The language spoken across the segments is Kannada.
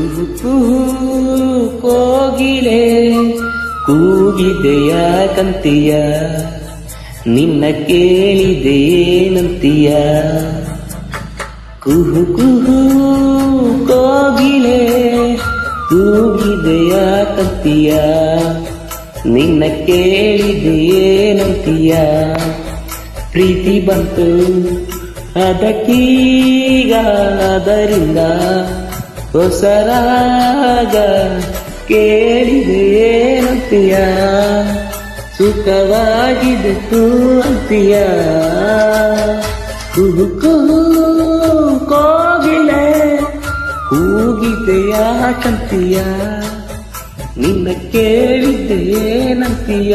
ಕುಹು ಕುಹು ಕೋಗಿಲೆ ಕೂಗಿದೆಯ ಕಂತಿಯ ನಿನ್ನ ಕೇಳಿದೆಯೇನಂತೀಯ ಕುಹು ಕುಹು ಕೋಗಿಲೆ ಕೂಗಿದೆಯ ಕಂತಿಯ ನಿನ್ನ ಕೇಳಿದೆಯೇನಂತೀಯ ಪ್ರೀತಿ ಬಂತು ಅದಕ್ಕೀಗ ಅದರಿಂದ ಹೊಸರಾಗ ಕೇಳಿದೆಯೇನಂತೀಯ ಸುಖವಾಗಿದೆ ಅಂತೀಯ ಕುಹು ಕುಹು ಕೋಗಿಲೆ ಕೂಗಿದೆಯ ಕಂತೀಯ ನಿನ್ನ ಕೇಳಿದೆಯೇನಂತೀಯ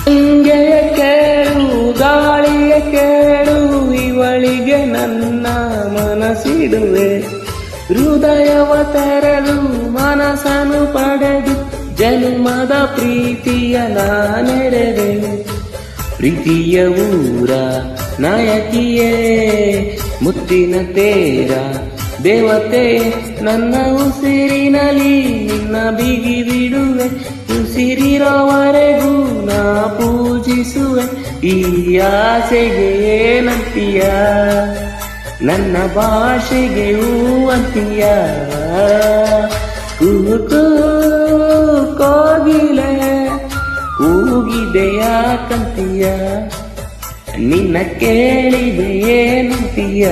ಗಂಗೆಯ ಕೇಳು ಗಾಳಿಯ ಕೇಳು ಇವಳಿಗೆ ನನ್ನ ಮನಸ್ಸಿಡುವೆ ಹೃದಯವ ತೆರೆದು ಮನಸ್ಸನ್ನು ಪಡೆದು ಜನ್ಮದ ಪ್ರೀತಿಯ ನಾನೆರೆದೆ ಪ್ರೀತಿಯ ಊರ ನಾಯಕಿಯೇ ಮುತ್ತಿನ ತೇರ ದೇವತೆ ನನ್ನ ಉಸಿರಿನಲ್ಲಿ ನಿನ್ನ ಬಿಗಿ ಬಿಡುವೆ ಉಸಿರಿರೋವರೆಗೂ ನಾ ಪೂಜಿಸುವೆ ಈ ಆಸೆಗೆ ಏನಂತೀಯ ನನ್ನ ಭಾಷೆಗೆ ಹೂವಂತೀಯ ಕುಹು ಕೋಗಿಲೆ ಕೂಗಿದೆಯ ಕಂತೀಯ ನಿನ್ನ ಕೇಳಿದೆಯೇನಂತೀಯ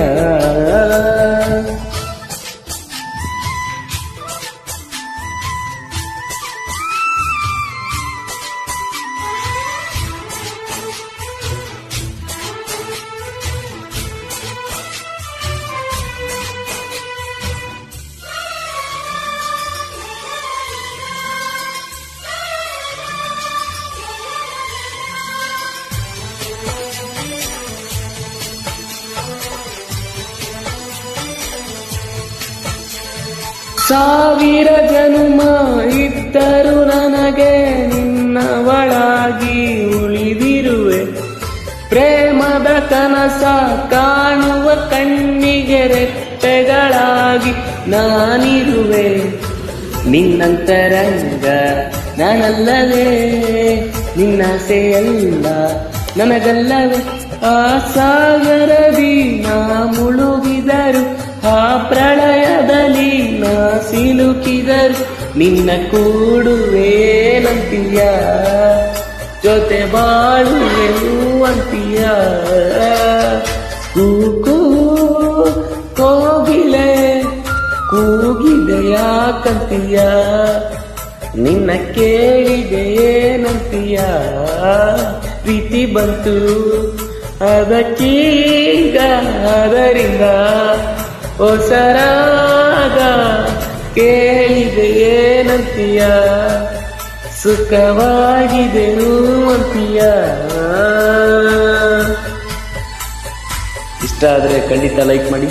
ಸಾವಿರ ಜನ್ಮ ಇದ್ದರೂ ನನಗೆ ನಿನ್ನವಳಾಗಿ ಉಳಿದಿರುವೆ ಪ್ರೇಮದ ಕನಸ ಕಾಣುವ ಕಣ್ಣಿಗೆ ರೆಪ್ಪೆಗಳಾಗಿ ನಾನಿರುವೆ ನಿನ್ನಂತರಂಗ ನಾನಲ್ಲವೇ ನಿನ್ನಾಸೆಯಲ್ಲ ನನಗಲ್ಲವೇ ಆ ಸಾಗರದಿ ನಾ ಮುಳುಗಿದರು ಆ ಪ್ರಳಯದಲ್ಲಿ ನಾ ಸಿಲುಕಿದರು ನಿನ್ನ ಕೂಡುವೇನಂತೀಯ ಜೊತೆ ಬಾಳುವೆನು ಅಂತೀಯ ಕೂಕು ಕೋಗಿಲೆ ಕೂಗಿದೆಯ ಕಂತೀಯ ನಿನ್ನ ಕೇಳಿದೆಯೇನಂತೀಯ ಪ್ರೀತಿ ಬಂತು ಅದಕ್ಕೀಗ ಅದರಿಂದ ಹೊಸರಾಗ ಕೇಳಿದೆಯೇನಂತೀಯ ಸುಖವಾಗಿದೆನು ಅಂತೀಯ ಇಷ್ಟ ಆದರೆ ಖಂಡಿತ ಲೈಕ್ ಮಾಡಿ.